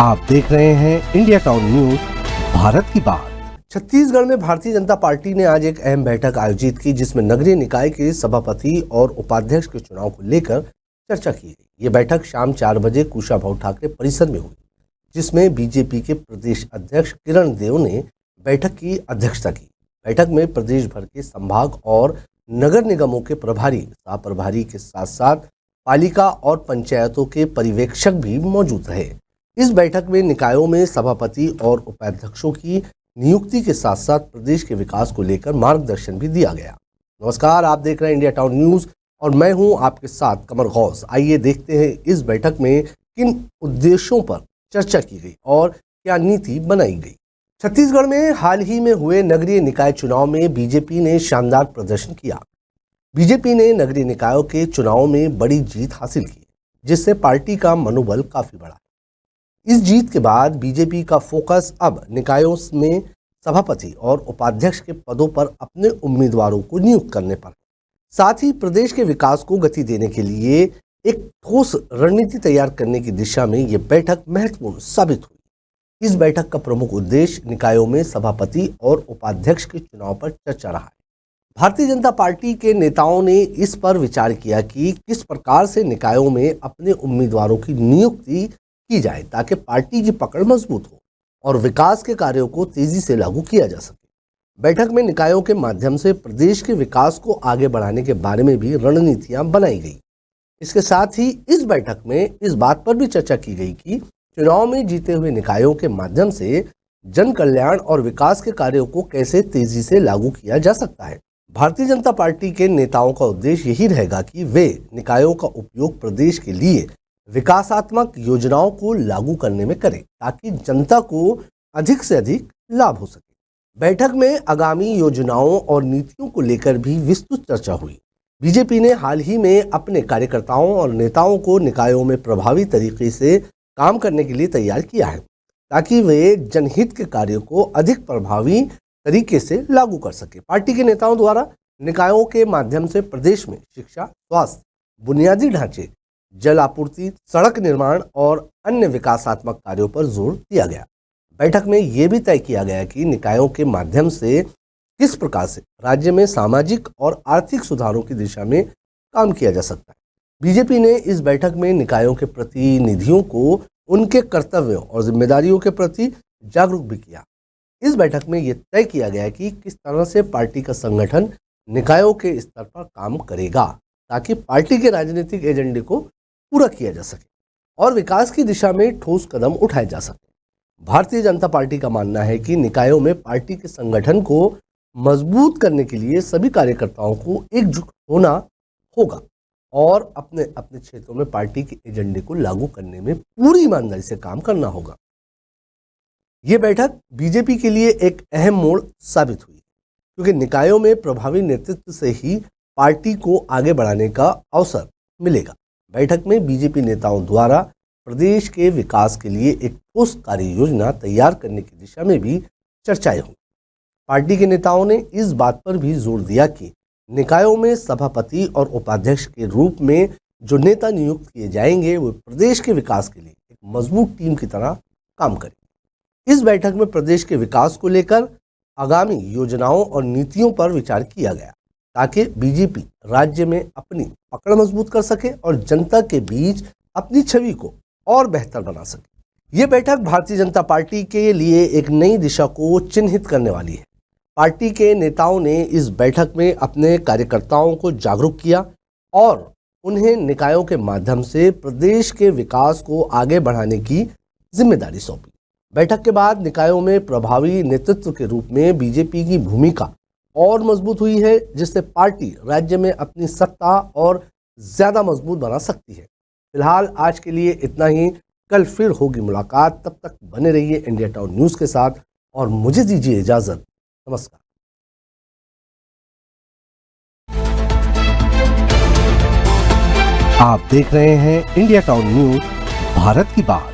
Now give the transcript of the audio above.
आप देख रहे हैं इंडिया टाउन न्यूज, भारत की बात। छत्तीसगढ़ में भारतीय जनता पार्टी ने आज एक अहम बैठक आयोजित की, जिसमें नगरीय निकाय के सभापति और उपाध्यक्ष के चुनाव को लेकर चर्चा की गई। ये बैठक शाम 4 बजे कुशाभाऊ ठाकरे परिसर में हुई, जिसमें बीजेपी के प्रदेश अध्यक्ष किरण देव ने बैठक की अध्यक्षता की। बैठक में प्रदेश भर के संभाग और नगर निगमों के प्रभारी, सह प्रभारी के साथ साथ पालिका और पंचायतों के पर्यवेक्षक भी मौजूद रहे। इस बैठक में निकायों में सभापति और उपाध्यक्षों की नियुक्ति के साथ साथ प्रदेश के विकास को लेकर मार्गदर्शन भी दिया गया। नमस्कार, आप देख रहे हैं इंडिया टाउन न्यूज और मैं हूं आपके साथ कमर गौस। आइए देखते हैं इस बैठक में किन उद्देश्यों पर चर्चा की गई और क्या नीति बनाई गई। छत्तीसगढ़ में हाल ही में हुए नगरीय निकाय चुनाव में बीजेपी ने शानदार प्रदर्शन किया। बीजेपी ने नगरीय निकायों के चुनाव में बड़ी जीत हासिल की, जिससे पार्टी का मनोबल काफी बढ़ा। इस जीत के बाद बीजेपी का फोकस अब निकायों में सभापति और उपाध्यक्ष के पदों पर अपने उम्मीदवारों को नियुक्त करने पर, साथ ही प्रदेश के विकास को गति देने के लिए एक ठोस रणनीति तैयार करने की दिशा में ये बैठक महत्वपूर्ण साबित हुई। इस बैठक का प्रमुख उद्देश्य निकायों में सभापति और उपाध्यक्ष के चुनाव पर चर्चा रहा है। भारतीय जनता पार्टी के नेताओं ने इस पर विचार किया कि किस प्रकार से निकायों में अपने उम्मीदवारों की नियुक्ति की जाए ताकि पार्टी की पकड़ मजबूत हो और विकास के कार्यों को तेजी से लागू किया जा सके। बैठक में निकायों के माध्यम से प्रदेश के विकास को आगे बढ़ाने के बारे में भी रणनीतियां बनाई गई। इसके साथ ही इस बैठक में इस बात पर भी चर्चा की गई कि चुनाव में जीते हुए निकायों के माध्यम से जन कल्याण और विकास के कार्यों को कैसे तेजी से लागू किया जा सकता है। भारतीय जनता पार्टी के नेताओं का उद्देश्य यही रहेगा कि वे निकायों का उपयोग प्रदेश के लिए विकासात्मक योजनाओं को लागू करने में करें ताकि जनता को अधिक से अधिक लाभ हो सके। बैठक में आगामी योजनाओं और नीतियों को लेकर भी विस्तृत चर्चा हुई। बीजेपी ने हाल ही में अपने कार्यकर्ताओं और नेताओं को निकायों में प्रभावी तरीके से काम करने के लिए तैयार किया है ताकि वे जनहित के कार्यों को अधिक प्रभावी तरीके से लागू कर सके। पार्टी के नेताओं द्वारा निकायों के माध्यम से प्रदेश में शिक्षा, स्वास्थ्य, बुनियादी ढांचे, जल आपूर्ति, सड़क निर्माण और अन्य विकासात्मक कार्यों पर जोर दिया गया। बैठक में यह भी तय किया गया कि निकायों के माध्यम से किस प्रकार से राज्य में सामाजिक और आर्थिक सुधारों की दिशा में काम किया जा सकता है। बीजेपी ने इस बैठक में निकायों के प्रतिनिधियों को उनके कर्तव्यों और जिम्मेदारियों के प्रति जागरूक भी किया। इस बैठक में यह तय किया गया कि किस तरह से पार्टी का संगठन निकायों के स्तर पर काम करेगा ताकि पार्टी के राजनीतिक एजेंडे को पूरा किया जा सके और विकास की दिशा में ठोस कदम उठाए जा सके। भारतीय जनता पार्टी का मानना है कि निकायों में पार्टी के संगठन को मजबूत करने के लिए सभी कार्यकर्ताओं को एकजुट होना होगा और अपने अपने क्षेत्रों में पार्टी के एजेंडे को लागू करने में पूरी ईमानदारी से काम करना होगा। ये बैठक बीजेपी के लिए एक अहम मोड़ साबित हुई, क्योंकि निकायों में प्रभावी नेतृत्व से ही पार्टी को आगे बढ़ाने का अवसर मिलेगा। बैठक में बीजेपी नेताओं द्वारा प्रदेश के विकास के लिए एक ठोस कार्य योजना तैयार करने की दिशा में भी चर्चाएं हुई। पार्टी के नेताओं ने इस बात पर भी जोर दिया कि निकायों में सभापति और उपाध्यक्ष के रूप में जो नेता नियुक्त किए जाएंगे वो प्रदेश के विकास के लिए एक मजबूत टीम की तरह काम करेंगे। इस बैठक में प्रदेश के विकास को लेकर आगामी योजनाओं और नीतियों पर विचार किया गया ताकि बीजेपी राज्य में अपनी पकड़ मजबूत कर सके और जनता के बीच अपनी छवि को और बेहतर बना सके। ये बैठक भारतीय जनता पार्टी के लिए एक नई दिशा को चिन्हित करने वाली है। पार्टी के नेताओं ने इस बैठक में अपने कार्यकर्ताओं को जागरूक किया और उन्हें निकायों के माध्यम से प्रदेश के विकास को आगे बढ़ाने की जिम्मेदारी सौंपी। बैठक के बाद निकायों में प्रभावी नेतृत्व के रूप में बीजेपी की भूमिका और मजबूत हुई है, जिससे पार्टी राज्य में अपनी सत्ता और ज्यादा मजबूत बना सकती है। फिलहाल आज के लिए इतना ही। कल फिर होगी मुलाकात, तब तक बने रहिए इंडिया टाउन न्यूज के साथ और मुझे दीजिए इजाजत। नमस्कार। आप देख रहे हैं इंडिया टाउन न्यूज, भारत की बात।